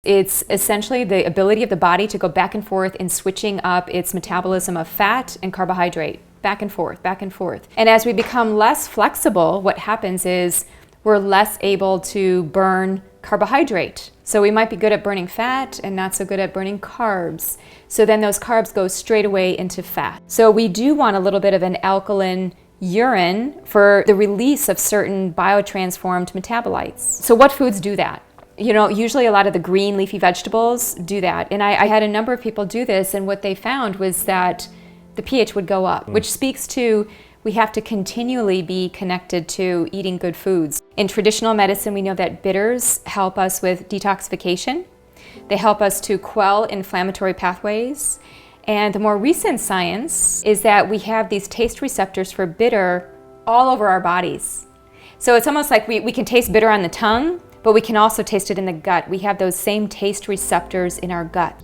It's essentially the ability of the body to go back and forth in switching up its metabolism of fat and carbohydrate, back and forth, back and forth. And as we become less flexible, what happens is we're less able to burn carbohydrate. So we might be good at burning fat and not so good at burning carbs. So then those carbs go straight away into fat. So we do want a little bit of an alkaline urine for the release of certain biotransformed metabolites. So what foods do that? Usually a lot of the green leafy vegetables do that. And I had a number of people do this, and what they found was that the pH would go up, which speaks to we have to continually be connected to eating good foods. In traditional medicine, we know that bitters help us with detoxification. They help us to quell inflammatory pathways. And the more recent science is that we have these taste receptors for bitter all over our bodies. So it's almost like we can taste bitter on the tongue, but we can also taste it in the gut. We have those same taste receptors in our gut.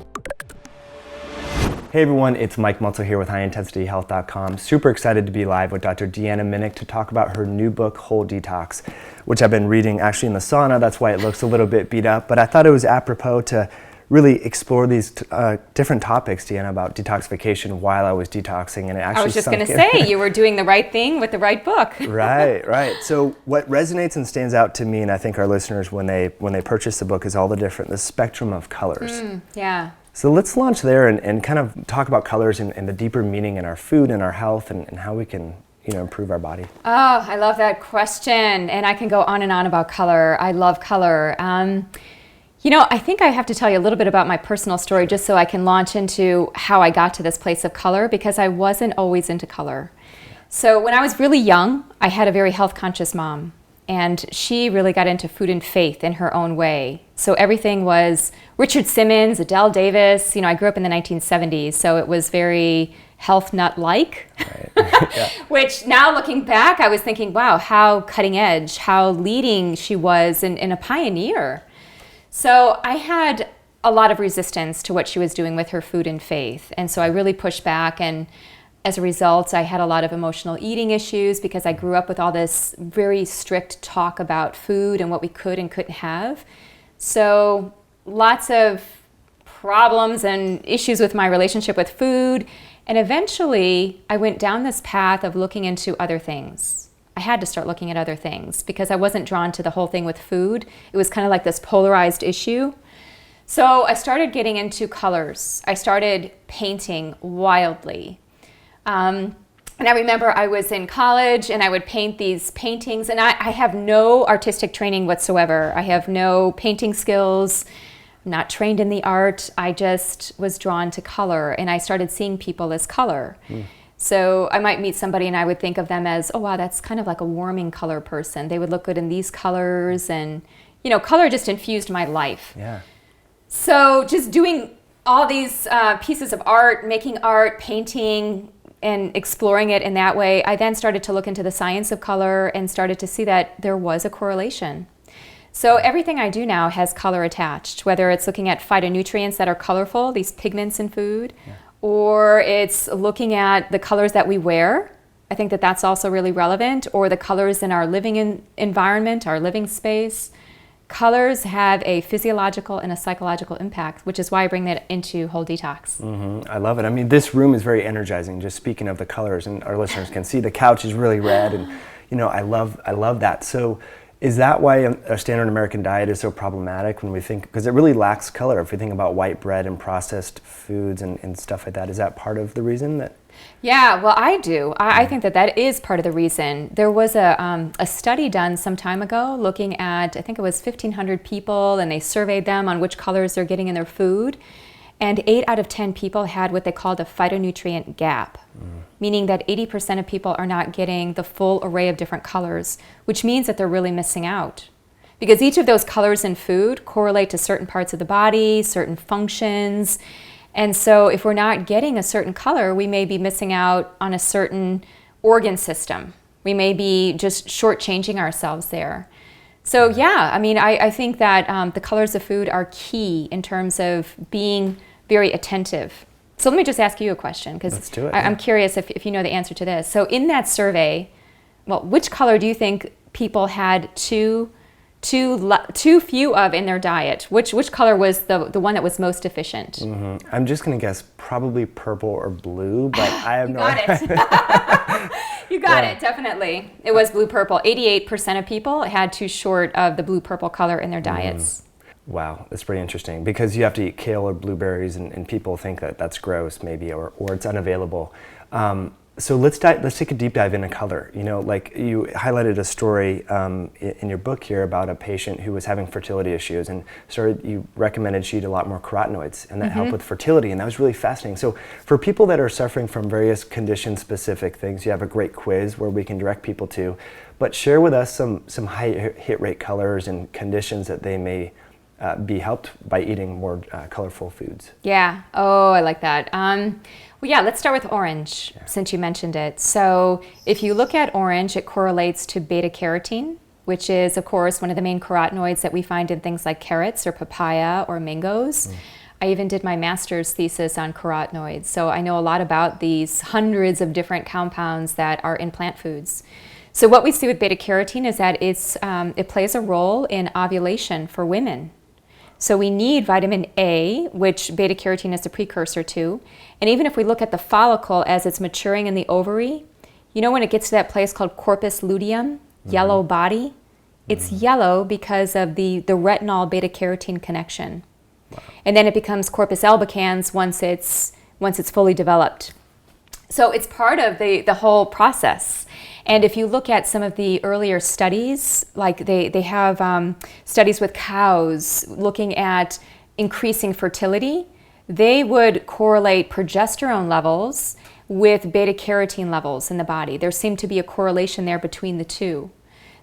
Hey everyone, it's Mike Mutzel here with HighIntensityHealth.com. Super excited to be live with Dr. Deanna Minich to talk about her new book, Whole Detox, which I've been reading actually in the sauna. That's why it looks a little bit beat up, but I thought it was apropos to really explore these different topics, Deanna, about detoxification while I was detoxing, and it actually I was just going to say, you were doing the right thing with the right book. Right. So what resonates and stands out to me, and I think our listeners when they purchase the book, is all the spectrum of colors. Yeah. So let's launch there and kind of talk about colors and the deeper meaning in our food and our health and how we can improve our body. Oh, I love that question, and I can go on and on about color. I love color. I think I have to tell you a little bit about my personal story just so I can launch into how I got to this place of color, because I wasn't always into color. So when I was really young, I had a very health conscious mom, and she really got into food and faith in her own way. So everything was Richard Simmons, Adele Davis. I grew up in the 1970s, so it was very health nut-like. Right. Yeah. Which now looking back, I was thinking, wow, how cutting edge, how leading she was and a pioneer. So I had a lot of resistance to what she was doing with her food and faith. And so I really pushed back, and as a result, I had a lot of emotional eating issues because I grew up with all this very strict talk about food and what we could and couldn't have. So lots of problems and issues with my relationship with food. And eventually I went down this path of looking into other things. I had to start looking at other things because I wasn't drawn to the whole thing with food. It was kind of like this polarized issue. So I started getting into colors. I started painting wildly. And I remember I was in college and I would paint these paintings, and I have no artistic training whatsoever. I have no painting skills, I'm not trained in the art. I just was drawn to color, and I started seeing people as color. So I might meet somebody and I would think of them as, oh wow, that's kind of like a warming color person. They would look good in these colors, and color just infused my life. Yeah. So just doing all these pieces of art, making art, painting, and exploring it in that way, I then started to look into the science of color and started to see that there was a correlation. So everything I do now has color attached, whether it's looking at phytonutrients that are colorful, these pigments in food, or it's looking at the colors that we wear. I think that that's also really relevant, or the colors in our living environment, our living space. Colors have a physiological and a psychological impact, which is why I bring that into Whole Detox. I love it. I mean, this room is very energizing, just speaking of the colors, and our listeners can see the couch is really red, and I love that. So is that why a standard American diet is so problematic when we think, because it really lacks color if we think about white bread and processed foods and stuff like that? Is that part of the reason that? Yeah, well, I do. I think that is part of the reason. There was a study done some time ago looking at, I think it was 1,500 people, and they surveyed them on which colors they're getting in their food. And 8 out of 10 people had what they called a phytonutrient gap, meaning that 80% of people are not getting the full array of different colors, which means that they're really missing out. Because each of those colors in food correlate to certain parts of the body, certain functions. And so if we're not getting a certain color, we may be missing out on a certain organ system. We may be just shortchanging ourselves there. So yeah, I mean, I think that the colors of food are key in terms of being very attentive. So let me just ask you a question, because I'm curious if you know the answer to this. So in that survey, well, which color do you think people had 2 too few of in their diet. Which color was the one that was most efficient? I'm just going to guess probably purple or blue, but I have no idea. You got it, definitely. It was blue-purple. 88% of people had too short of the blue-purple color in their diets. Wow, that's pretty interesting because you have to eat kale or blueberries, and people think that that's gross, maybe, or it's unavailable. So let's take a deep dive into color. You know, like you highlighted a story in your book here about a patient who was having fertility issues, and you recommended she eat a lot more carotenoids, and that helped with fertility, and that was really fascinating. So for people that are suffering from various condition-specific things, you have a great quiz where we can direct people to, but share with us some high hit rate colors and conditions that they may be helped by eating more colorful foods. Yeah. Oh, I like that. Well, yeah, let's start with orange, since you mentioned it. So if you look at orange, it correlates to beta-carotene, which is, of course, one of the main carotenoids that we find in things like carrots or papaya or mangoes. I even did my master's thesis on carotenoids, so I know a lot about these hundreds of different compounds that are in plant foods. So what we see with beta-carotene is that it plays a role in ovulation for women. So we need vitamin A, which beta-carotene is the precursor to. And even if we look at the follicle as it's maturing in the ovary, you know when it gets to that place called corpus luteum, yellow body? It's yellow because of the retinol beta-carotene connection. Wow. And then it becomes corpus albicans once it's fully developed. So it's part of the whole process. And if you look at some of the earlier studies, like they have studies with cows looking at increasing fertility, they would correlate progesterone levels with beta-carotene levels in the body. There seemed to be a correlation there between the two.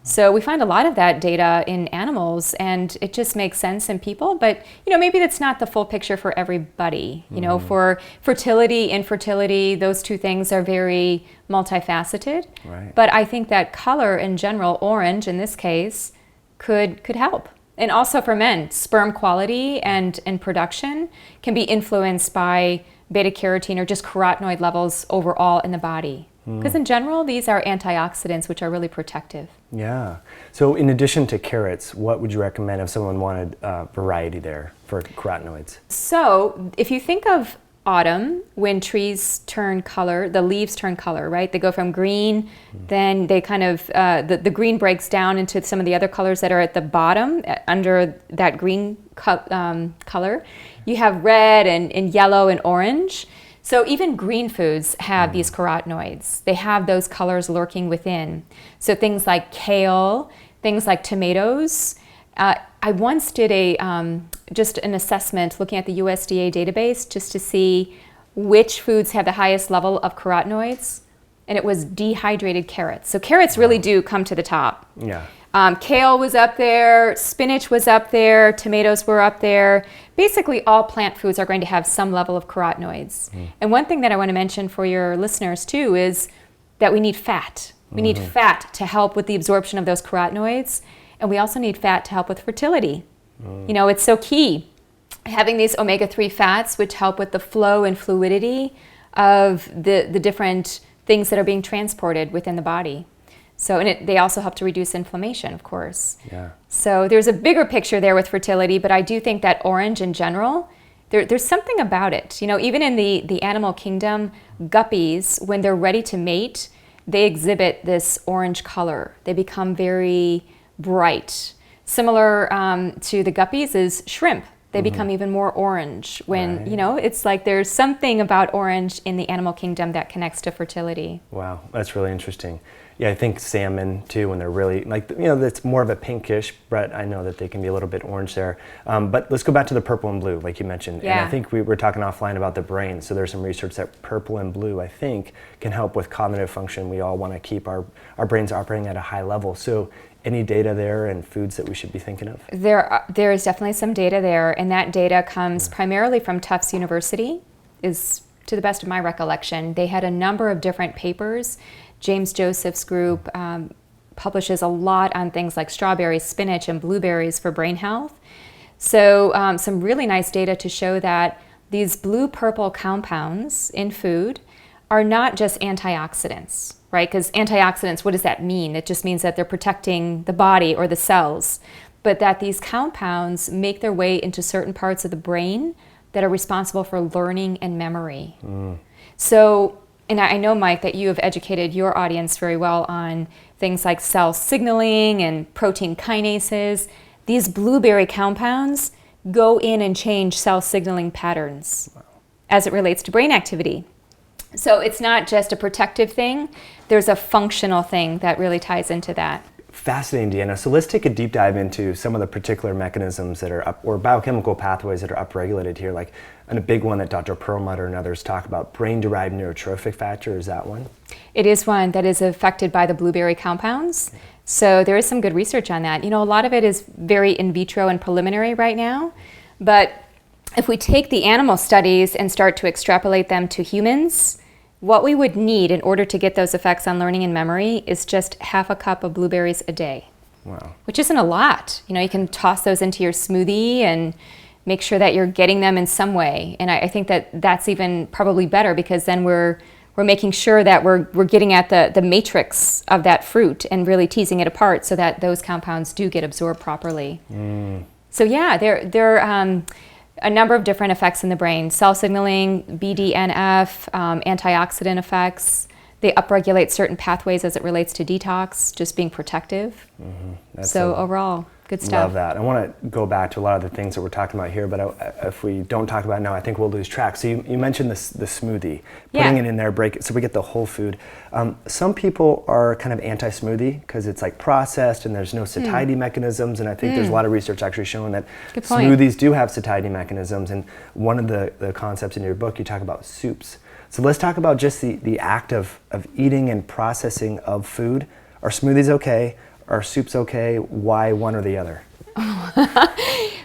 So we find a lot of that data in animals, and it just makes sense in people. But maybe that's not the full picture for everybody. For fertility, infertility, those two things are very multifaceted. Right. But I think that color in general, orange in this case, could help. And also for men, sperm quality and production can be influenced by beta-carotene or just carotenoid levels overall in the body. Because in general, these are antioxidants, which are really protective. Yeah. So in addition to carrots, what would you recommend if someone wanted variety there for carotenoids? So if you think of autumn, when trees turn color, the leaves turn color, right? They go from green, then they kind of, the green breaks down into some of the other colors that are at the bottom under that green color. You have red and yellow and orange. So even green foods have these carotenoids. They have those colors lurking within. So things like kale, things like tomatoes. I once did just an assessment looking at the USDA database just to see which foods have the highest level of carotenoids, and it was dehydrated carrots. So carrots really do come to the top. Yeah. Kale was up there, spinach was up there, tomatoes were up there. Basically, all plant foods are going to have some level of carotenoids. And one thing that I want to mention for your listeners too is that we need fat. We need fat to help with the absorption of those carotenoids, and we also need fat to help with fertility. It's so key. Having these omega-3 fats, which help with the flow and fluidity of the different things that are being transported within the body. So, and they also help to reduce inflammation, of course. Yeah. So there's a bigger picture there with fertility, but I do think that orange in general, there's something about it. Even in the animal kingdom, guppies, when they're ready to mate, they exhibit this orange color. They become very bright. Similar to the guppies is shrimp. They become even more orange when, it's like there's something about orange in the animal kingdom that connects to fertility. Wow, that's really interesting. Yeah, I think salmon too, when they're really that's more of a pinkish, but I know that they can be a little bit orange there. But let's go back to the purple and blue, like you mentioned. Yeah. And I think we were talking offline about the brain. So there's some research that purple and blue, I think, can help with cognitive function. We all want to keep our brains operating at a high level. So any data there and foods that we should be thinking of? There is definitely some data there, and that data comes primarily from Tufts University, is to the best of my recollection. They had a number of different papers. James Joseph's group publishes a lot on things like strawberries, spinach, and blueberries for brain health. So some really nice data to show that these blue-purple compounds in food are not just antioxidants, right? Because antioxidants, what does that mean? It just means that they're protecting the body or the cells. but that these compounds make their way into certain parts of the brain that are responsible for learning and memory. So, and I know, Mike, that you have educated your audience very well on things like cell signaling and protein kinases. These blueberry compounds go in and change cell signaling patterns as it relates to brain activity. So it's not just a protective thing, there's a functional thing that really ties into that. Fascinating, Deanna. So let's take a deep dive into some of the particular mechanisms that are up, or biochemical pathways that are upregulated here, like, and a big one that Dr. Perlmutter and others talk about, brain-derived neurotrophic factor. Is that one? It is one that is affected by the blueberry compounds. So there is some good research on that. You know, a lot of it is very in vitro and preliminary right now, but if we take the animal studies and start to extrapolate them to humans, what we would need in order to get those effects on learning and memory is just half a cup of blueberries a day. Wow. Which isn't a lot. You know, you can toss those into your smoothie and make sure that you're getting them in some way. And I think that that's even probably better, because then we're making sure that we're getting at the matrix of that fruit and really teasing it apart so that those compounds do get absorbed properly. So yeah, there are a number of different effects in the brain. Cell signaling, BDNF, antioxidant effects. They upregulate certain pathways as it relates to detox, just being protective. So overall, good stuff. Love that. I want to go back to a lot of the things that we're talking about here, but if we don't talk about it now, I think we'll lose track. So you mentioned the smoothie, putting it in there, break it, so we get the whole food. Some people are kind of anti-smoothie because it's like processed and there's no satiety mechanisms, and I think there's a lot of research actually showing that smoothies do have satiety mechanisms, and one of the concepts in your book, you talk about soups. So let's talk about just the act of eating and processing of food. Are smoothies okay? Are soups okay? Why one or the other?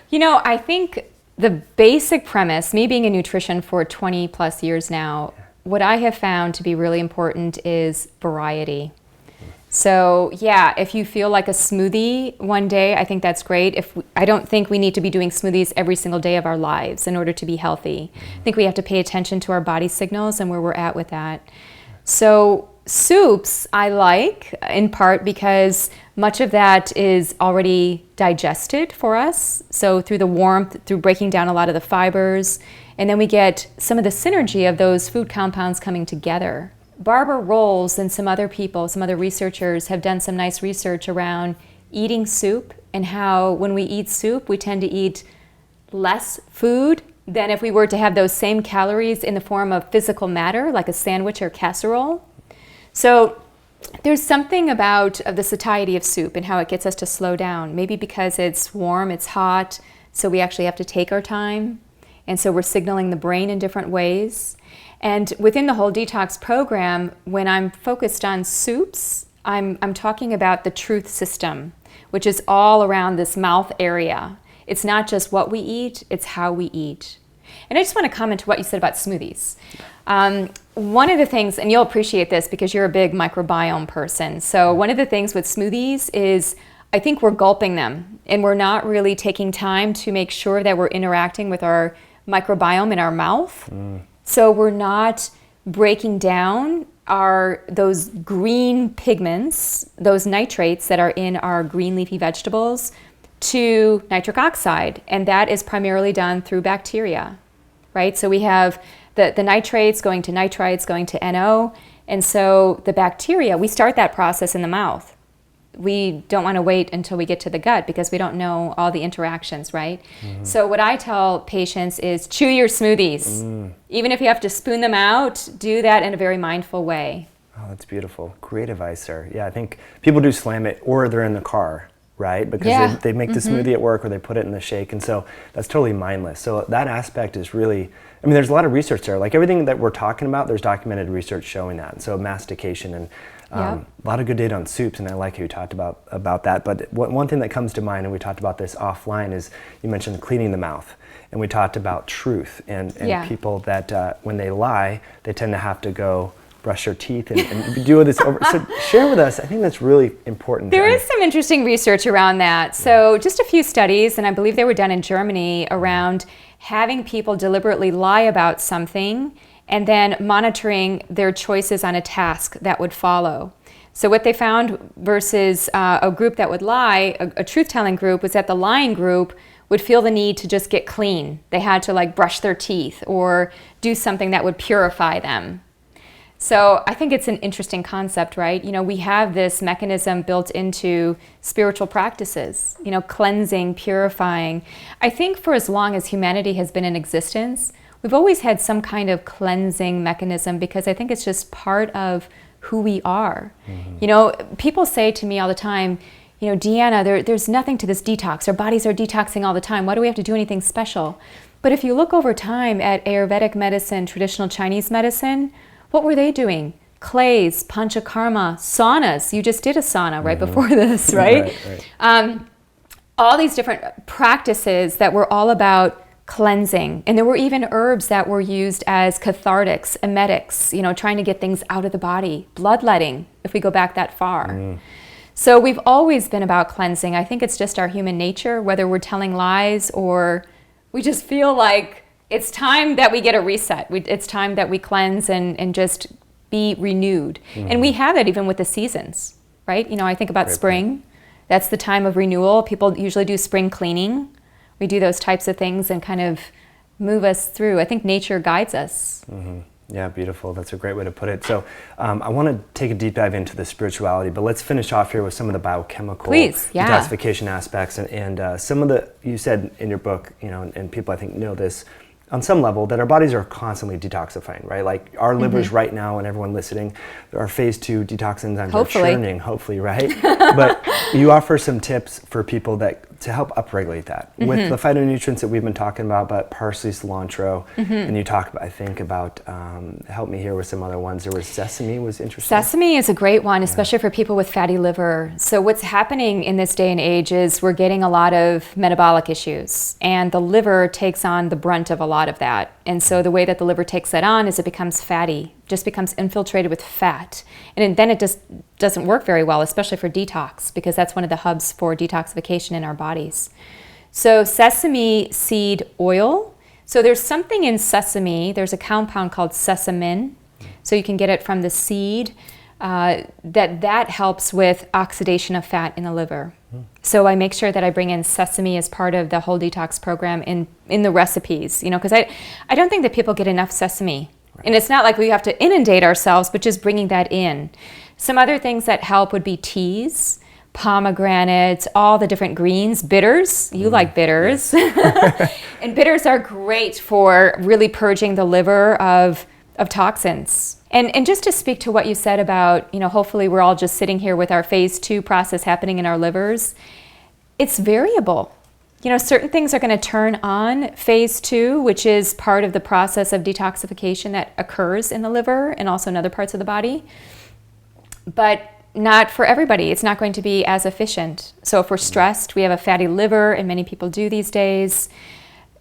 You know, I think the basic premise, me being in nutrition for 20 plus years now, what I have found to be really important is variety. So yeah, if you feel like a smoothie one day, I think that's great. I don't think we need to be doing smoothies every single day of our lives in order to be healthy. I think we have to pay attention to our body signals and where we're at with that. So soups I like, in part because much of that is already digested for us. So through the warmth, through breaking down a lot of the fibers, and then we get some of the synergy of those food compounds coming together. Barbara Rolls and some other people, some other researchers have done some nice research around eating soup and how when we eat soup, we tend to eat less food than if we were to have those same calories in the form of physical matter, like a sandwich or casserole. So there's something about the satiety of soup and how it gets us to slow down, maybe because it's warm, it's hot, so we actually have to take our time. And so we're signaling the brain in different ways. And within the Whole Detox program, when I'm focused on soups, I'm talking about the truth system, which is all around this mouth area. It's not just what we eat, it's how we eat. And I just want to comment to what you said about smoothies. One of the things, and you'll appreciate this because you're a big microbiome person, so one of the things with smoothies is I think we're gulping them and we're not really taking time to make sure that we're interacting with our microbiome in our mouth. So we're not breaking down those green pigments, those nitrates that are in our green leafy vegetables, to nitric oxide, and that is primarily done through bacteria, right? So we have the nitrates going to nitrites, going to NO, and so the bacteria, we start that process in the mouth. We don't want to wait until we get to the gut because we don't know all the interactions, right? So what I tell patients is chew your smoothies. Even if you have to spoon them out, do that in a very mindful way. Oh, that's beautiful. Great advice, sir. Yeah, I think people do slam it or they're in the car, right? Because they make the smoothie at work or they put it in the shake, and so that's totally mindless. So that aspect is really, I mean, there's a lot of research there. Like everything that we're talking about, there's documented research showing that. So mastication and a lot of good data on soups, and I like how you talked about that. But one thing that comes to mind, and we talked about this offline, is you mentioned cleaning the mouth. And we talked about truth and people that when they lie, they tend to have to go brush your teeth and do this over. So share with us, I think that's really important. There is some interesting research around that. So just a few studies, and I believe they were done in Germany, around having people deliberately lie about something and then monitoring their choices on a task that would follow. So what they found versus a group that would lie, a truth-telling group, was that the lying group would feel the need to just get clean. They had to like brush their teeth or do something that would purify them. So I think it's an interesting concept, right? You know, we have this mechanism built into spiritual practices, you know, cleansing, purifying. I think for as long as humanity has been in existence, we've always had some kind of cleansing mechanism, because I think it's just part of who we are. You know, people say to me all the time, you know, Deanna, there's nothing to this detox. Our bodies are detoxing all the time. Why do we have to do anything special? But if you look over time at Ayurvedic medicine, traditional Chinese medicine, what were they doing? Clays, panchakarma, saunas. You just did a sauna right before this, right? Right. All these different practices that were all about cleansing. And there were even herbs that were used as cathartics, emetics, you know, trying to get things out of the body. Bloodletting, if we go back that far. So we've always been about cleansing. I think it's just our human nature, whether we're telling lies or we just feel like it's time that we get a reset. It's time that we cleanse and just be renewed. And we have that even with the seasons, right? You know, I think about spring. That's the time of renewal. People usually do spring cleaning. We do those types of things and kind of move us through. I think nature guides us. Yeah, beautiful. That's a great way to put it. So I want to take a deep dive into the spirituality, but let's finish off here with some of the biochemical detoxification aspects. And some of the, you said in your book, you know, and people I think know this, on some level, that our bodies are constantly detoxifying, right? Like our livers right now, and everyone listening, our phase 2 detox enzymes are churning, hopefully, right? But you offer some tips for people that to help upregulate that with the phytonutrients that we've been talking about, but parsley, cilantro, and you talk about, I think about, help me here with some other ones. There was sesame was interesting. Sesame is a great one, especially for people with fatty liver. So what's happening in this day and age is we're getting a lot of metabolic issues, and the liver takes on the brunt of a lot of that. And so the way that the liver takes that on is it becomes fatty, just becomes infiltrated with fat. And then it just doesn't work very well, especially for detox, because that's one of the hubs for detoxification in our bodies. So sesame seed oil. So there's something in sesame, there's a compound called sesamin. So you can get it from the seed, that helps with oxidation of fat in the liver. So I make sure that I bring in sesame as part of the Whole Detox program in the recipes, you know, because I don't think that people get enough sesame. And it's not like we have to inundate ourselves, but just bringing that in. Some other things that help would be teas, pomegranates, all the different greens, bitters. You like bitters. And bitters are great for really purging the liver of toxins. And just to speak to what you said about, you know, hopefully we're all just sitting here with our phase 2 process happening in our livers. It's variable. You know, certain things are going to turn on phase 2, which is part of the process of detoxification that occurs in the liver and also in other parts of the body. But not for everybody. It's not going to be as efficient. So if we're stressed, we have a fatty liver, and many people do these days.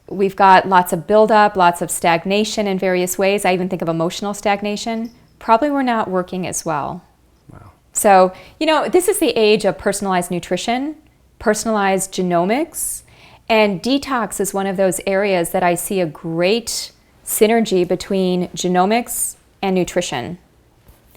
We've got lots of buildup, lots of stagnation in various ways. I even think of emotional stagnation. Probably we're not working as well. Wow. So, you know, this is the age of personalized nutrition, personalized genomics, and detox is one of those areas that I see a great synergy between genomics and nutrition.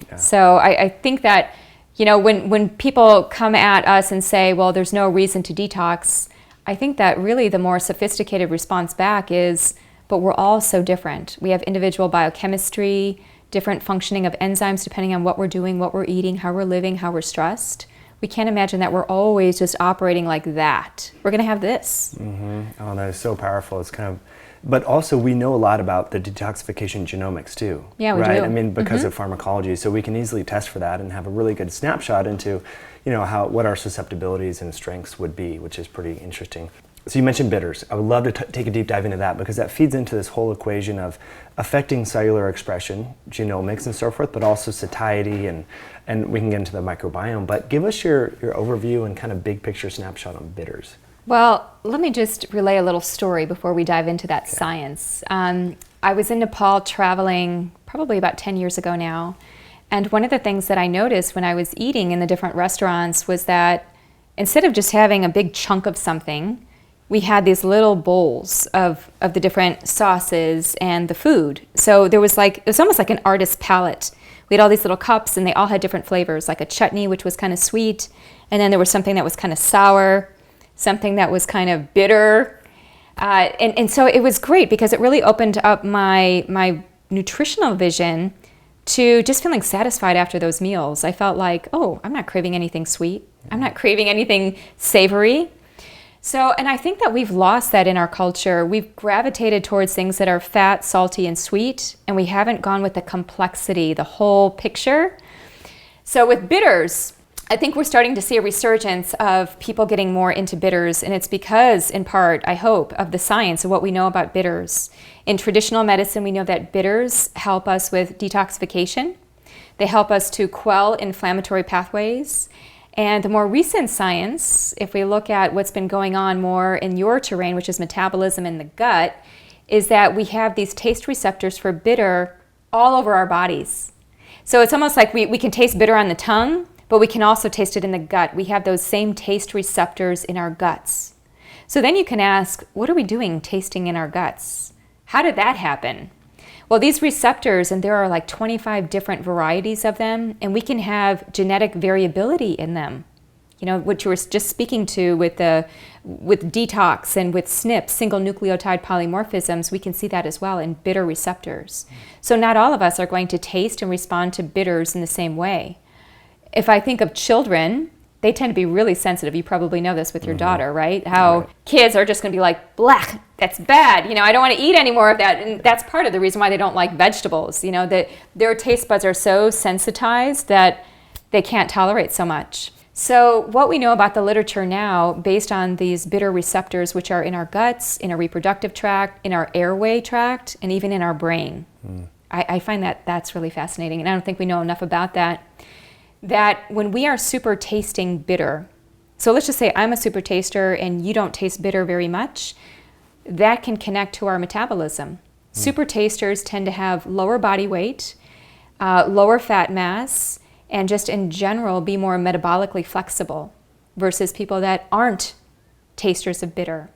Yeah. So I think that, you know, when people come at us and say, well, there's no reason to detox, I think that really the more sophisticated response back is, but we're all so different. We have individual biochemistry, different functioning of enzymes depending on what we're doing, what we're eating, how we're living, how we're stressed. We can't imagine that we're always just operating like that. We're going to have this. Oh, that is so powerful. It's kind of, but also we know a lot about the detoxification genomics too. Yeah, we right? do. I mean, because of pharmacology, so we can easily test for that and have a really good snapshot into, you know, what our susceptibilities and strengths would be, which is pretty interesting. So you mentioned bitters. I would love to take a deep dive into that, because that feeds into this whole equation of affecting cellular expression, genomics and so forth, but also satiety, and we can get into the microbiome. But give us your overview and kind of big picture snapshot on bitters. Well, let me just relay a little story before we dive into that science. I was in Nepal traveling probably about 10 years ago now, and one of the things that I noticed when I was eating in the different restaurants was that instead of just having a big chunk of something, we had these little bowls of the different sauces and the food. So there was it was almost like an artist's palette We had all these little cups, and they all had different flavors, like a chutney, which was kind of sweet, and then there was something that was kind of sour, something that was kind of bitter. And so it was great because it really opened up my nutritional vision to just feeling satisfied after those meals. I felt like, oh, I'm not craving anything sweet. I'm not craving anything savory. So, and I think that we've lost that in our culture. We've gravitated towards things that are fat, salty, and sweet, and we haven't gone with the complexity, the whole picture. So with bitters, I think we're starting to see a resurgence of people getting more into bitters, and it's because, in part, I hope, of the science of what we know about bitters. In traditional medicine, we know that bitters help us with detoxification. They help us to quell inflammatory pathways. And the more recent science, if we look at what's been going on more in your terrain, which is metabolism in the gut, is that we have these taste receptors for bitter all over our bodies. So it's almost like we can taste bitter on the tongue, but we can also taste it in the gut. We have those same taste receptors in our guts. So then you can ask, what are we doing tasting in our guts? How did that happen? Well, these receptors, and there are like 25 different varieties of them, and we can have genetic variability in them. You know, what you were just speaking to with detox and with SNPs, single nucleotide polymorphisms, we can see that as well in bitter receptors. So not all of us are going to taste and respond to bitters in the same way. If I think of children, they tend to be really sensitive. You probably know this with your daughter, right? How kids are just going to be like, black, that's bad. You know, I don't want to eat any more of that. And that's part of the reason why they don't like vegetables. You know, that their taste buds are so sensitized that they can't tolerate so much. So what we know about the literature now, based on these bitter receptors, which are in our guts, in our reproductive tract, in our airway tract, and even in our brain. I find that that's really fascinating. And I don't think we know enough about that. That when we are super tasting bitter, so let's just say I'm a super taster and you don't taste bitter very much, that can connect to our metabolism. Super tasters tend to have lower body weight, lower fat mass, and just in general be more metabolically flexible versus people that aren't tasters of bitter.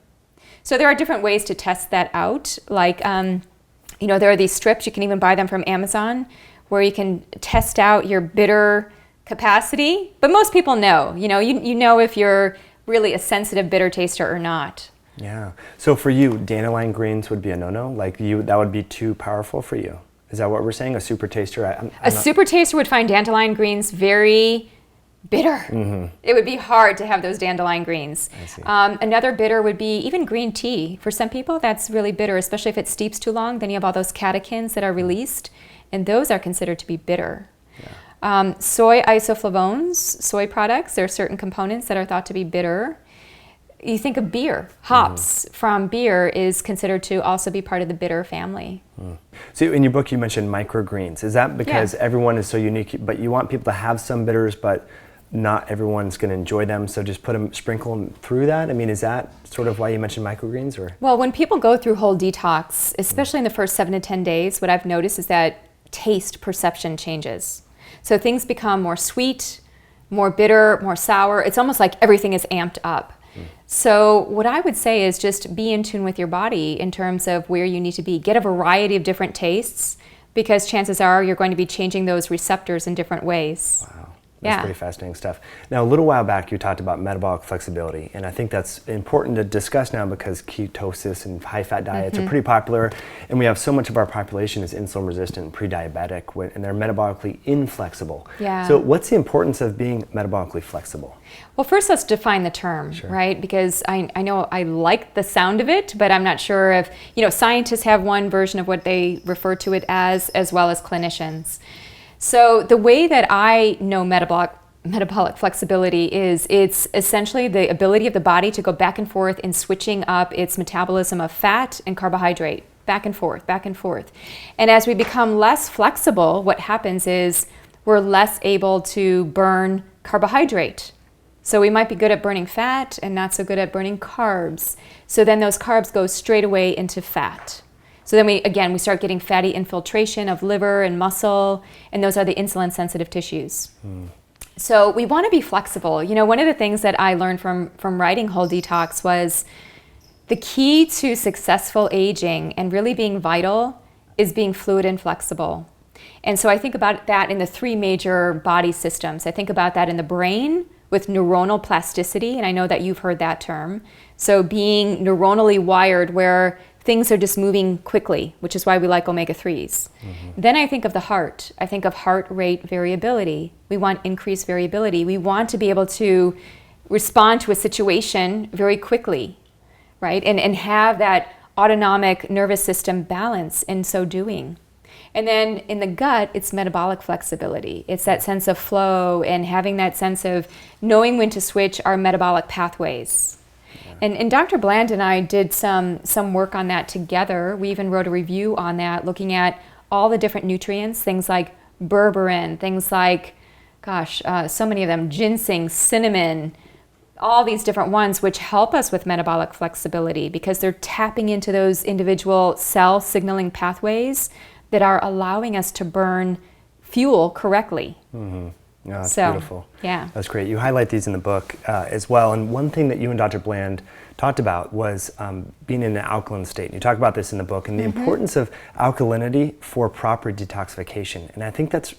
So there are different ways to test that out. Like, you know, there are these strips, you can even buy them from Amazon, where you can test out your bitter capacity, but most people know, you know if you're really a sensitive bitter taster or not. Yeah. So for you, dandelion greens would be a no-no? Like that would be too powerful for you? Is that what we're saying? A super taster? Super taster would find dandelion greens very bitter. It would be hard to have those dandelion greens. I see. Another bitter would be even green tea. For some people, that's really bitter, especially if it steeps too long. Then you have all those catechins that are released, and those are considered to be bitter. Soy isoflavones, soy products, there are certain components that are thought to be bitter. You think of beer. Hops from beer is considered to also be part of the bitter family. So in your book you mentioned microgreens. Is that because everyone is so unique, but you want people to have some bitters, but not everyone's going to enjoy them, so just sprinkle them through that? I mean, is that sort of why you mentioned microgreens? Or? Well, when people go through Whole Detox, especially in the first 7 to 10 days, what I've noticed is that taste perception changes. So things become more sweet, more bitter, more sour. It's almost like everything is amped up. So what I would say is just be in tune with your body in terms of where you need to be. Get a variety of different tastes, because chances are you're going to be changing those receptors in different ways. Wow. That's pretty fascinating stuff. Now, a little while back, you talked about metabolic flexibility, and I think that's important to discuss now because ketosis and high-fat diets are pretty popular, and we have so much of our population is insulin-resistant and pre-diabetic, and they're metabolically inflexible. Yeah. So what's the importance of being metabolically flexible? Well, first let's define the term, right? Because I know I like the sound of it, but I'm not sure if, scientists have one version of what they refer to it as well as clinicians. So the way that I know metabolic flexibility is it's essentially the ability of the body to go back and forth in switching up its metabolism of fat and carbohydrate, back and forth, back and forth. And as we become less flexible, what happens is we're less able to burn carbohydrate. So we might be good at burning fat and not so good at burning carbs. So then those carbs go straight away into fat. So then we start getting fatty infiltration of liver and muscle, and those are the insulin-sensitive tissues. So we want to be flexible. One of the things that I learned from writing Whole Detox was the key to successful aging and really being vital is being fluid and flexible. And so I think about that in the three major body systems. I think about that in the brain with neuronal plasticity, and I know that you've heard that term. So being neuronally wired where things are just moving quickly, which is why we like omega-3s. Then I think of the heart. I think of heart rate variability. We want increased variability. We want to be able to respond to a situation very quickly, right? And have that autonomic nervous system balance in so doing. And then in the gut, it's metabolic flexibility. It's that sense of flow and having that sense of knowing when to switch our metabolic pathways. And Dr. Bland and I did some work on that together. We even wrote a review on that, looking at all the different nutrients, things like berberine, things like, so many of them, ginseng, cinnamon, all these different ones which help us with metabolic flexibility because they're tapping into those individual cell signaling pathways that are allowing us to burn fuel correctly. Yeah, that's beautiful. Yeah. That's great. You highlight these in the book as well. And one thing that you and Dr. Bland talked about was being in an alkaline state. And you talk about this in the book and the importance of alkalinity for proper detoxification. And I think that's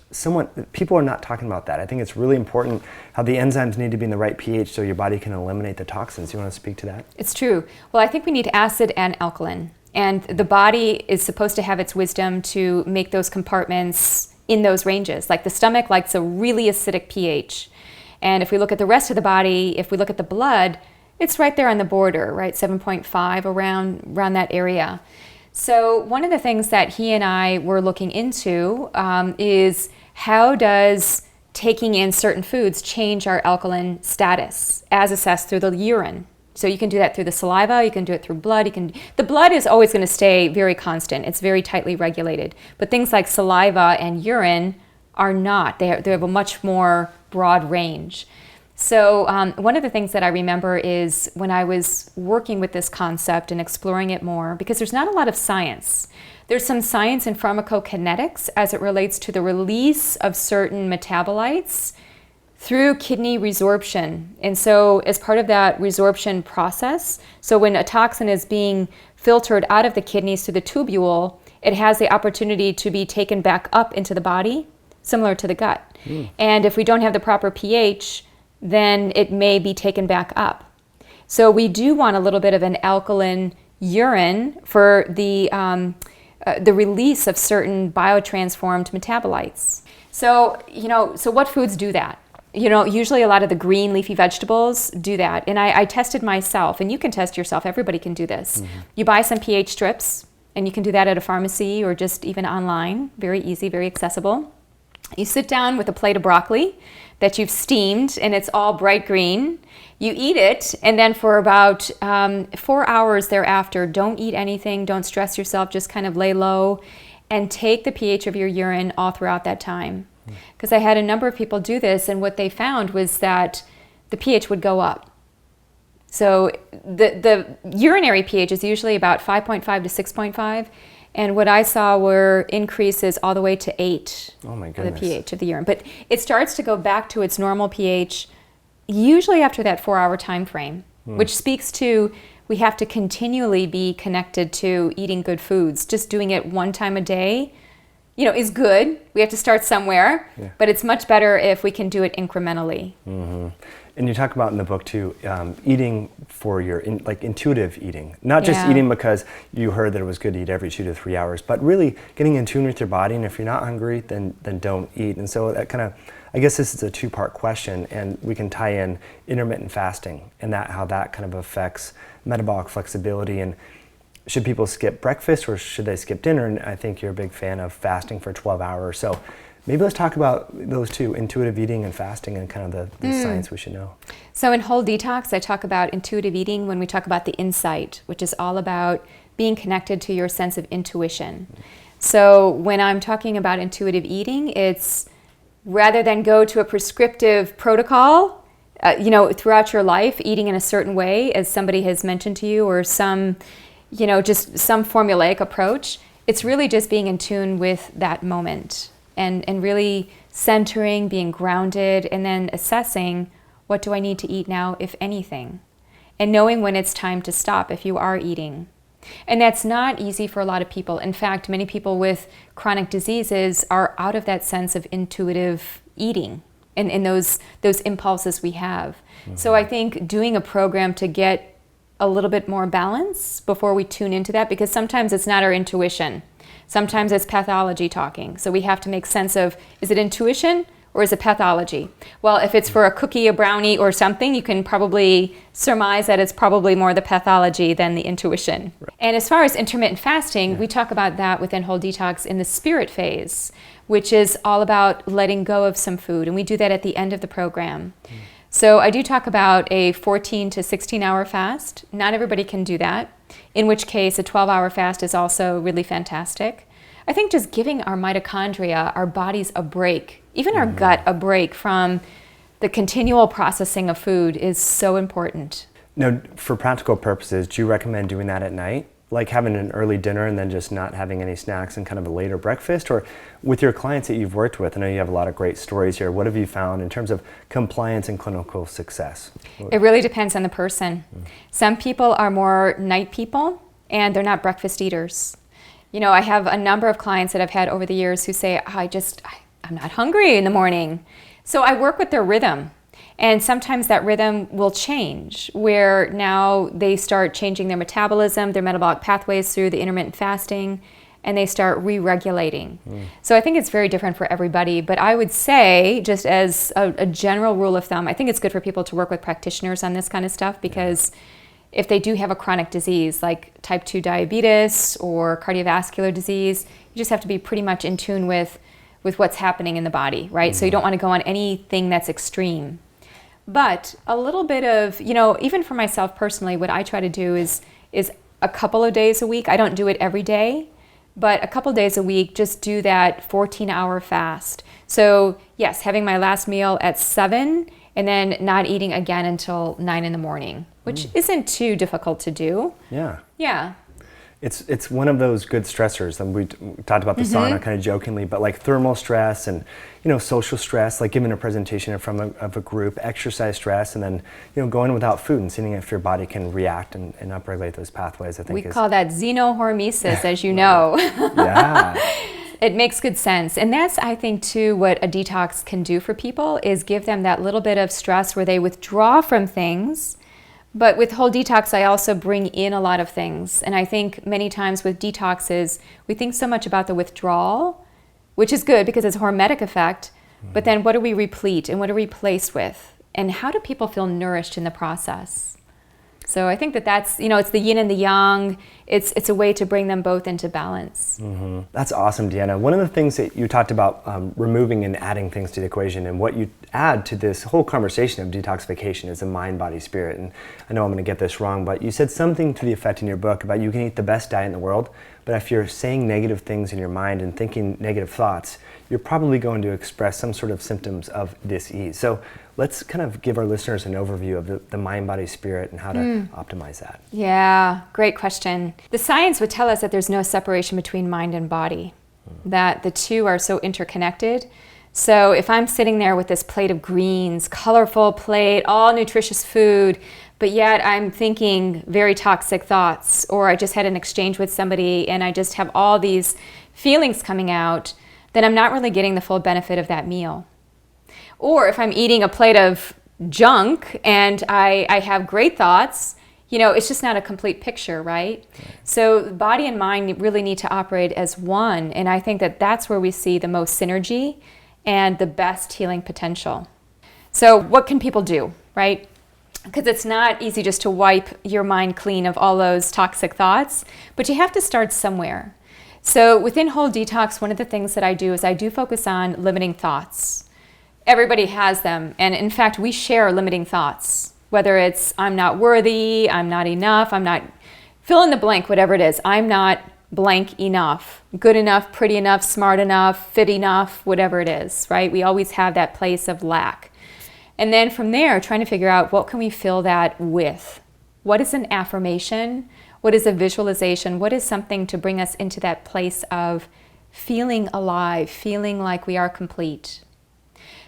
people are not talking about that. I think it's really important how the enzymes need to be in the right pH so your body can eliminate the toxins. You want to speak to that? It's true. Well, I think we need acid and alkaline. And the body is supposed to have its wisdom to make those compartments in those ranges. Like the stomach likes a really acidic pH. And if we look at the rest of the body, if we look at the blood, it's right there on the border, right? 7.5 around that area. So one of the things that he and I were looking into is how does taking in certain foods change our alkaline status as assessed through the urine? So you can do that through the saliva, you can do it through blood. The blood is always going to stay very constant. It's very tightly regulated. But things like saliva and urine are not. They have a much more broad range. So one of the things that I remember is when I was working with this concept and exploring it more, because there's not a lot of science. There's some science in pharmacokinetics as it relates to the release of certain metabolites through kidney resorption. And so as part of that resorption process, so when a toxin is being filtered out of the kidneys through the tubule, it has the opportunity to be taken back up into the body, similar to the gut. And if we don't have the proper pH, then it may be taken back up. So we do want a little bit of an alkaline urine for the release of certain biotransformed metabolites. So, so what foods do that? Usually a lot of the green leafy vegetables do that. And I tested myself, and you can test yourself. Everybody can do this. You buy some pH strips, and you can do that at a pharmacy or just even online. Very easy, very accessible. You sit down with a plate of broccoli that you've steamed, and it's all bright green. You eat it, and then for about 4 hours thereafter, don't eat anything, don't stress yourself, just kind of lay low, and take the pH of your urine all throughout that time. Because I had a number of people do this, and what they found was that the pH would go up. So the urinary pH is usually about 5.5 to 6.5, and what I saw were increases all the way to 8 of the pH of the urine. But it starts to go back to its normal pH usually after that 4-hour time frame, which speaks to we have to continually be connected to eating good foods. Just doing it one time a day is good. We have to start somewhere, but it's much better if we can do it incrementally. And you talk about in the book too, eating for your intuitive eating, not just eating because you heard that it was good to eat every 2 to 3 hours, but really getting in tune with your body. And if you're not hungry, then don't eat. And so that I guess this is a two-part question, and we can tie in intermittent fasting and how that kind of affects metabolic flexibility. And should people skip breakfast or should they skip dinner? And I think you're a big fan of fasting for 12 hours. So maybe let's talk about those two, intuitive eating and fasting, and kind of the science we should know. So in Whole Detox, I talk about intuitive eating when we talk about the insight, which is all about being connected to your sense of intuition. So when I'm talking about intuitive eating, it's rather than go to a prescriptive protocol, throughout your life, eating in a certain way, as somebody has mentioned to you, or some just some formulaic approach. It's really just being in tune with that moment and really centering, being grounded, and then assessing what do I need to eat now, if anything, and knowing when it's time to stop if you are eating. And that's not easy for a lot of people. In fact, many people with chronic diseases are out of that sense of intuitive eating and those impulses we have. So I think doing a program to get a little bit more balance before we tune into that, because sometimes it's not our intuition. Sometimes it's pathology talking. So we have to make sense of, is it intuition or is it pathology? Well, if it's for a cookie, a brownie, or something, you can probably surmise that it's probably more the pathology than the intuition. Right. And as far as intermittent fasting, we talk about that within Whole Detox in the spirit phase, which is all about letting go of some food. And we do that at the end of the program. So I do talk about a 14 to 16 hour fast. Not everybody can do that, in which case a 12-hour fast is also really fantastic. I think just giving our mitochondria, our bodies a break, even our gut a break from the continual processing of food is so important. Now, for practical purposes, do you recommend doing that at night? Like having an early dinner and then just not having any snacks and kind of a later breakfast? Or with your clients that you've worked with, I know you have a lot of great stories here, what have you found in terms of compliance and clinical success? It really depends on the person. Some people are more night people and they're not breakfast eaters. You know, I have a number of clients that I've had over the years who say, I'm not hungry in the morning. So I work with their rhythm. And sometimes that rhythm will change, where now they start changing their metabolism, their metabolic pathways through the intermittent fasting, and they start re-regulating. So I think it's very different for everybody. But I would say, just as a general rule of thumb, I think it's good for people to work with practitioners on this kind of stuff, because if they do have a chronic disease like type 2 diabetes or cardiovascular disease, you just have to be pretty much in tune with what's happening in the body, right? So you don't want to go on anything that's extreme. But a little bit of, even for myself personally, what I try to do is a couple of days a week. I don't do it every day, but a couple of days a week, just do that 14-hour fast. So yes, having my last meal at 7 and then not eating again until 9 in the morning, which isn't too difficult to do. Yeah. Yeah. It's one of those good stressors. And we talked about the sauna kind of jokingly, but like thermal stress and social stress, like giving a presentation in front of a group, exercise stress, and then going without food and seeing if your body can react and upregulate those pathways. I think we call that xenohormesis, as you know. Yeah. It makes good sense. And that's, I think, too, what a detox can do for people, is give them that little bit of stress where they withdraw from things. But with Whole Detox, I also bring in a lot of things. And I think many times with detoxes, we think so much about the withdrawal, which is good because it's a hormetic effect. But then what do we replete and what are we replaced with? And how do people feel nourished in the process? So I think that's, it's the yin and the yang. It's a way to bring them both into balance. That's awesome, Deanna. One of the things that you talked about removing and adding things to the equation, and what you add to this whole conversation of detoxification is the mind, body, spirit. And I know I'm going to get this wrong, but you said something to the effect in your book about you can eat the best diet in the world, but if you're saying negative things in your mind and thinking negative thoughts, you're probably going to express some sort of symptoms of dis-ease. So let's kind of give our listeners an overview of the mind, body, spirit and how to optimize that. Yeah, great question. The science would tell us that there's no separation between mind and body, that the two are so interconnected. So if I'm sitting there with this plate of greens, colorful plate, all nutritious food, but yet I'm thinking very toxic thoughts, or I just had an exchange with somebody and I just have all these feelings coming out, then I'm not really getting the full benefit of that meal. Or if I'm eating a plate of junk and I have great thoughts, it's just not a complete picture, right? So body and mind really need to operate as one. And I think that that's where we see the most synergy and the best healing potential. So what can people do, right? Because it's not easy just to wipe your mind clean of all those toxic thoughts, but you have to start somewhere. So within Whole Detox, one of the things that I do is I do focus on limiting thoughts. Everybody has them. And in fact, we share limiting thoughts, whether it's I'm not worthy, I'm not enough, I'm not, fill in the blank, whatever it is. I'm not blank enough, good enough, pretty enough, smart enough, fit enough, whatever it is, right? We always have that place of lack. And then from there, trying to figure out what can we fill that with? What is an affirmation? What is a visualization? What is something to bring us into that place of feeling alive, feeling like we are complete?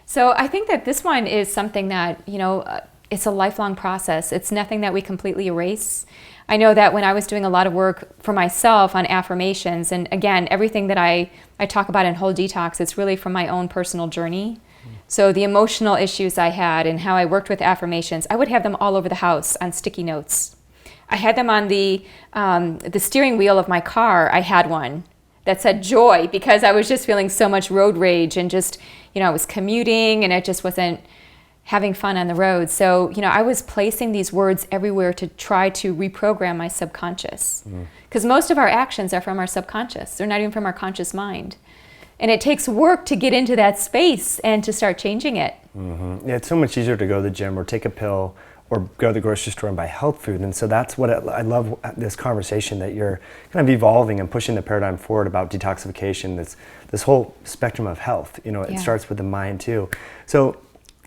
So I think that this one is something that, it's a lifelong process. It's nothing that we completely erase. I know that when I was doing a lot of work for myself on affirmations, and again, everything that I talk about in Whole Detox, it's really from my own personal journey. So the emotional issues I had and how I worked with affirmations, I would have them all over the house on sticky notes. I had them on the steering wheel of my car. I had one that said joy, because I was just feeling so much road rage and just, I was commuting and I just wasn't having fun on the road. So, I was placing these words everywhere to try to reprogram my subconscious. Because most of our actions are from our subconscious. They're not even from our conscious mind. And it takes work to get into that space and to start changing it. Yeah, it's so much easier to go to the gym or take a pill or go to the grocery store and buy health food. And so that's what I love, this conversation that you're kind of evolving and pushing the paradigm forward about detoxification, this whole spectrum of health. It starts with the mind too. So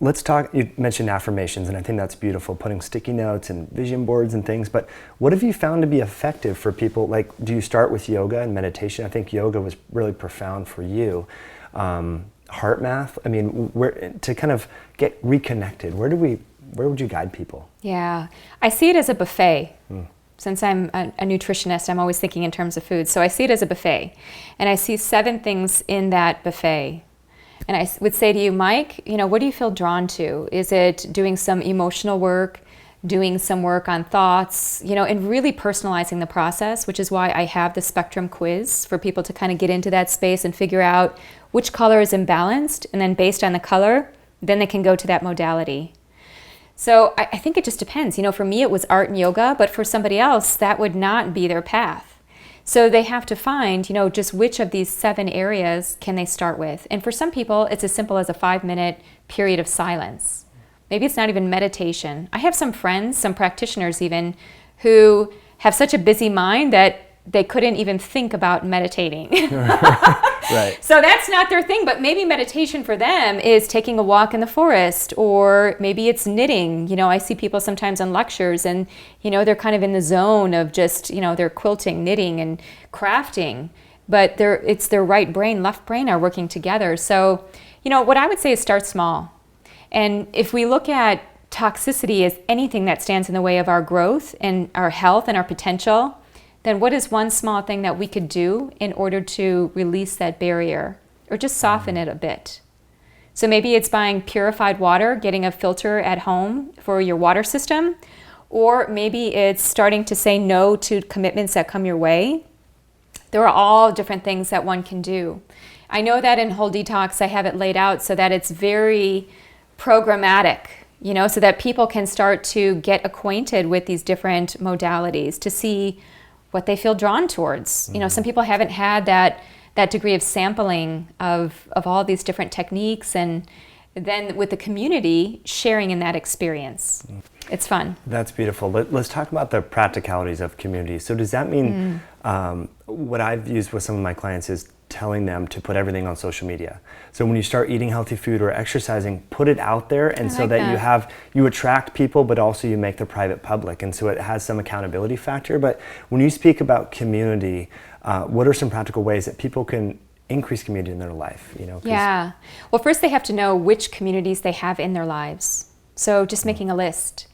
let's talk, you mentioned affirmations, and I think that's beautiful, putting sticky notes and vision boards and things, but what have you found to be effective for people? Like, do you start with yoga and meditation? I think yoga was really profound for you. Heart math, to kind of get reconnected, where would you guide people? Yeah, I see it as a buffet. Since I'm a nutritionist, I'm always thinking in terms of food. So I see it as a buffet. And I see 7 things in that buffet. And I would say to you, Mike, what do you feel drawn to? Is it doing some emotional work, doing some work on thoughts, and really personalizing the process, which is why I have the spectrum quiz for people to kind of get into that space and figure out which color is imbalanced. And then based on the color, then they can go to that modality. So I think it just depends. For me, it was art and yoga, but for somebody else, that would not be their path. So they have to find, just which of these 7 areas can they start with. And for some people, it's as simple as a 5-minute period of silence. Maybe it's not even meditation. I have some friends, some practitioners even, who have such a busy mind that they couldn't even think about meditating. Right. So that's not their thing, but maybe meditation for them is taking a walk in the forest, or maybe it's knitting. I see people sometimes on lectures and, they're kind of in the zone of just, they're quilting, knitting, and crafting, but it's their right brain, left brain are working together. So, what I would say is start small. And if we look at toxicity as anything that stands in the way of our growth and our health and our potential, then what is one small thing that we could do in order to release that barrier or just soften it a bit? So maybe it's buying purified water, getting a filter at home for your water system, or maybe it's starting to say no to commitments that come your way. There are all different things that one can do. I know that in Whole Detox, I have it laid out so that it's very programmatic, so that people can start to get acquainted with these different modalities to see what they feel drawn towards. Some people haven't had that degree of sampling of all these different techniques, and then with the community sharing in that experience. It's fun. That's beautiful. Let's talk about the practicalities of community. So does that mean, what I've used with some of my clients is telling them to put everything on social media. So when you start eating healthy food or exercising, put it out there, and so that you attract people, but also you make the private public, and so it has some accountability factor. But when you speak about community, what are some practical ways that people can increase community in their life? Yeah. Well, first they have to know which communities they have in their lives. So just making a list.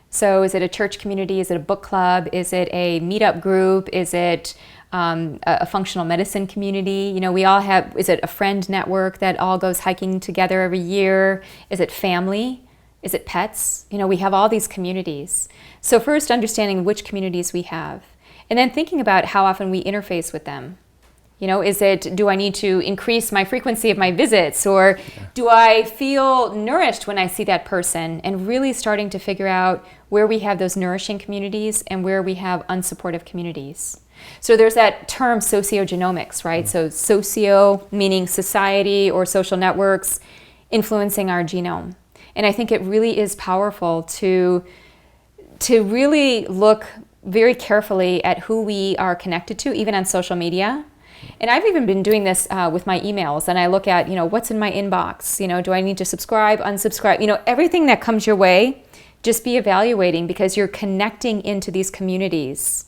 So is it a church community? Is it a book club? Is it a meetup group? Is it a functional medicine community? We all have, is it a friend network that all goes hiking together every year? Is it family? Is it pets? We have all these communities. So first understanding which communities we have, and then thinking about how often we interface with them. Do I need to increase my frequency of my visits, or do I feel nourished when I see that person? And really starting to figure out where we have those nourishing communities and where we have unsupportive communities. So there's that term sociogenomics, right? So socio meaning society or social networks influencing our genome. And I think it really is powerful to really look very carefully at who we are connected to, even on social media. And I've even been doing this with my emails, and I look at, what's in my inbox? Do I need to subscribe, unsubscribe? Everything that comes your way, just be evaluating, because you're connecting into these communities.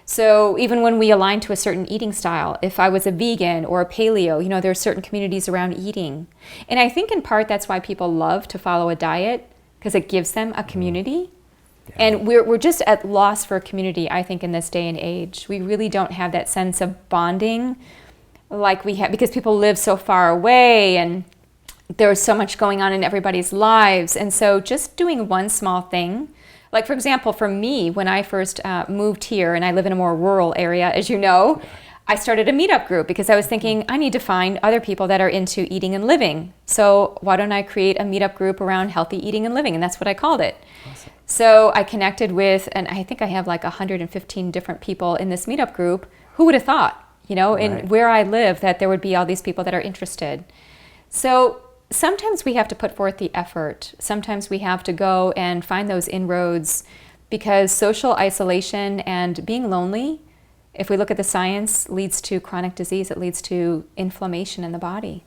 So even when we align to a certain eating style, if I was a vegan or a paleo, there are certain communities around eating. And I think in part that's why people love to follow a diet, because it gives them a community. And we're just at loss for a community, I think, in this day and age. We really don't have that sense of bonding like we have, because people live so far away and there's so much going on in everybody's lives. And so just doing one small thing, like for example, for me, when I first moved here, and I live in a more rural area, as you know, I started a meetup group because I was thinking I need to find other people that are into eating and living. So why don't I create a meetup group around healthy eating and living? And that's what I called it. Awesome. So I connected with, and I think I have like 115 different people in this meetup group. Who would have thought, in where I live, that there would be all these people that are interested. So sometimes we have to put forth the effort. Sometimes we have to go and find those inroads, because social isolation and being lonely, if we look at the science, leads to chronic disease. It leads to inflammation in the body.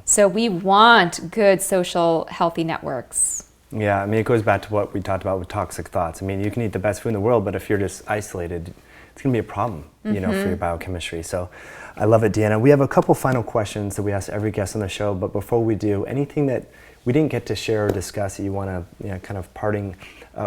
So we want good social healthy networks. Yeah, I mean, it goes back to what we talked about with toxic thoughts. I mean, you can eat the best food in the world, but if you're just isolated, it's going to be a problem, for your biochemistry. So I love it, Deanna. We have a couple final questions that we ask every guest on the show, but before we do, anything that we didn't get to share or discuss that you want to, kind of parting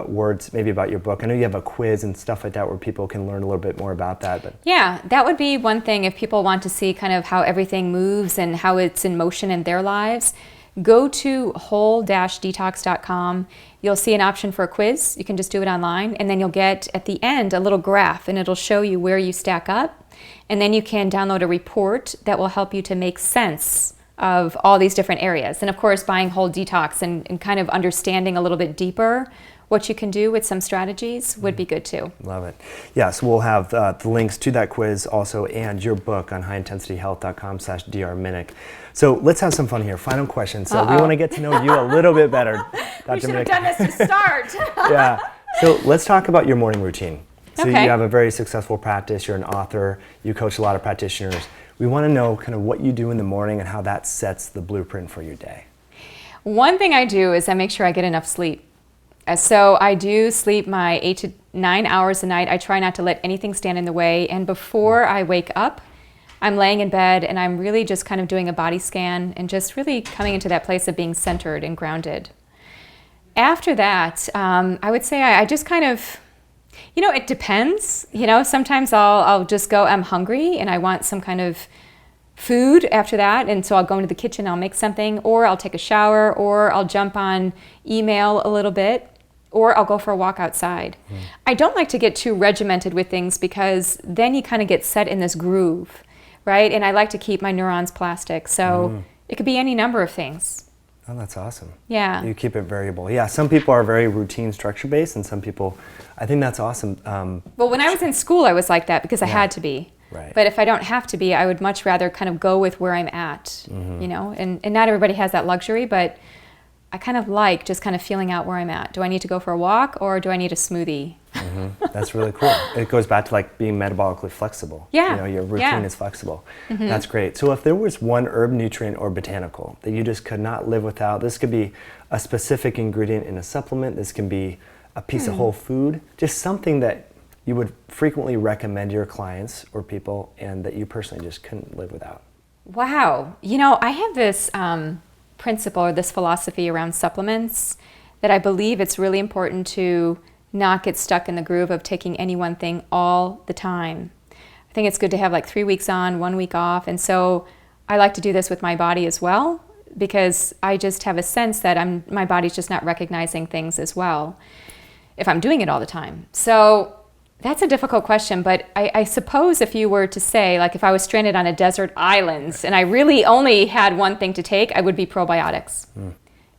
words maybe about your book? I know you have a quiz and stuff like that where people can learn a little bit more about that. But yeah, that would be one thing if people want to see kind of how everything moves and how it's in motion in their lives. Go to whole-detox.com. You'll see an option for a quiz. You can just do it online, and then you'll get at the end a little graph, and it'll show you where you stack up. And then you can download a report that will help you to make sense of all these different areas. And of course, buying Whole Detox and kind of understanding a little bit deeper what you can do with some strategies would be good too. Love it. Yeah, so we'll have the links to that quiz also, and your book on highintensityhealth.com/drminich. So let's have some fun here. Final question. So we want to get to know you a little bit better, Dr. We should Minich. have done this to start. Yeah. So let's talk about your morning routine. So Okay. you have a very successful practice. You're an author. You coach a lot of practitioners. We want to know kind of what you do in the morning and how that sets the blueprint for your day. One thing I do is I make sure I get enough sleep. So I do sleep my 8 to 9 hours a night. I try not to let anything stand in the way. And before I wake up, I'm laying in bed and I'm really just kind of doing a body scan and just really coming into that place of being centered and grounded. After that, I would say I just kind of, it depends. Sometimes I'll just go, I'm hungry and I want some kind of food after that, and so I'll go into the kitchen, I'll make something, or I'll take a shower, or I'll jump on email a little bit, or I'll go for a walk outside. I don't like to get too regimented with things because then you kind of get set in this groove, right? And I like to keep my neurons plastic, so it could be any number of things. Oh, that's awesome. Yeah. You keep it variable. Yeah, some people are very routine, structure-based, and some people, I think that's awesome. Well, when I was in school, I was like that because I had to be. Right. But if I don't have to be, I would much rather kind of go with where I'm at, and not everybody has that luxury, but I kind of like just kind of feeling out where I'm at. Do I need to go for a walk or do I need a smoothie? That's really cool. It goes back to like being metabolically flexible. Yeah. Your routine is flexible. That's great. So if there was one herb, nutrient, or botanical that you just could not live without, this could be a specific ingredient in a supplement, this can be a piece of whole food, just something that you would frequently recommend your clients or people and that you personally just couldn't live without. Wow. I have this principle or this philosophy around supplements that I believe it's really important to not get stuck in the groove of taking any one thing all the time. I think it's good to have like 3 weeks on, 1 week off. And so I like to do this with my body as well, because I just have a sense that my body's just not recognizing things as well if I'm doing it all the time. So that's a difficult question, but I suppose if you were to say, like if I was stranded on a desert island and I really only had one thing to take, I would be probiotics.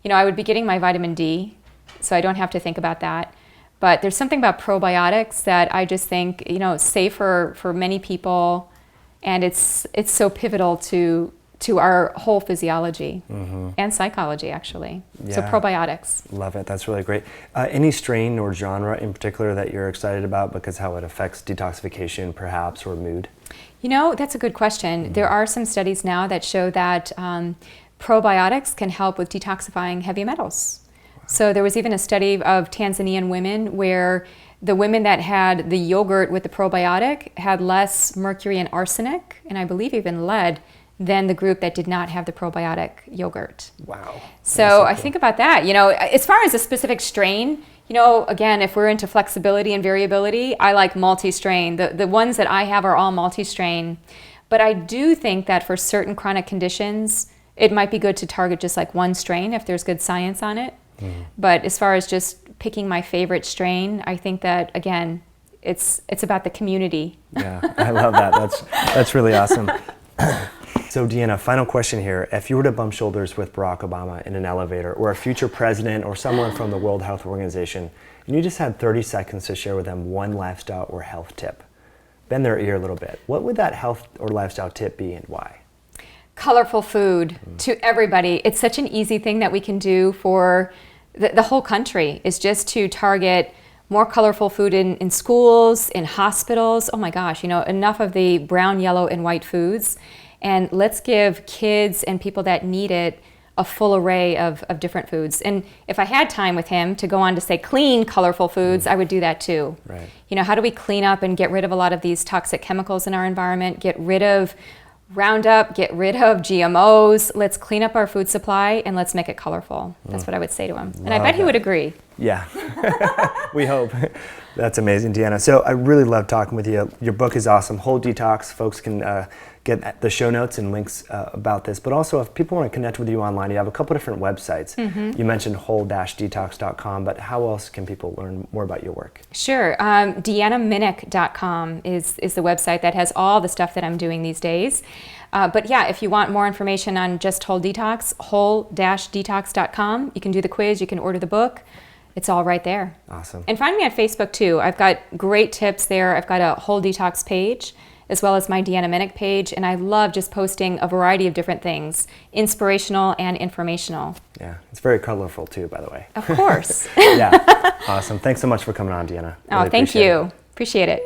I would be getting my vitamin D, so I don't have to think about that. But there's something about probiotics that I just think, safe for many people, and it's so pivotal to our whole physiology and psychology, actually. Yeah. So probiotics. Love it. That's really great. Any strain or genre in particular that you're excited about because how it affects detoxification, perhaps, or mood? That's a good question. There are some studies now that show that probiotics can help with detoxifying heavy metals. So there was even a study of Tanzanian women where the women that had the yogurt with the probiotic had less mercury and arsenic, and I believe even lead, than the group that did not have the probiotic yogurt. Wow. So I think about that. As far as a specific strain, again, if we're into flexibility and variability, I like multi-strain. The ones that I have are all multi-strain. But I do think that for certain chronic conditions, it might be good to target just like one strain if there's good science on it. But as far as just picking my favorite strain, I think that, again, it's about the community. Yeah, I love that. That's really awesome. So Deanna, final question here. If you were to bump shoulders with Barack Obama in an elevator, or a future president, or someone from the World Health Organization, and you just had 30 seconds to share with them one lifestyle or health tip, bend their ear a little bit, what would that health or lifestyle tip be and why? Colorful food to everybody. It's such an easy thing that we can do for the whole country, is just to target more colorful food in schools, in hospitals. Oh my gosh, enough of the brown, yellow, and white foods. And let's give kids and people that need it a full array of different foods. And if I had time with him to go on to say clean, colorful foods, I would do that too. Right. How do we clean up and get rid of a lot of these toxic chemicals in our environment, get rid of Roundup, get rid of GMOs, let's clean up our food supply and let's make it colorful. That's what I would say to him. And I bet he would agree. Yeah, we hope. That's amazing, Deanna. So I really love talking with you. Your book is awesome, Whole Detox. Folks can get the show notes and links about this. But also, if people want to connect with you online, you have a couple different websites. You mentioned whole-detox.com, but how else can people learn more about your work? Sure. DeannaMinich.com is the website that has all the stuff that I'm doing these days. But yeah, if you want more information on just Whole Detox, whole-detox.com. You can do the quiz, you can order the book. It's all right there. Awesome. And find me on Facebook too. I've got great tips there. I've got a Whole Detox page, as well as my Deanna Minich page, and I love just posting a variety of different things, inspirational and informational. Yeah, it's very colorful too, by the way. Of course. Yeah, awesome. Thanks so much for coming on, Deanna. Really thank you. Appreciate it.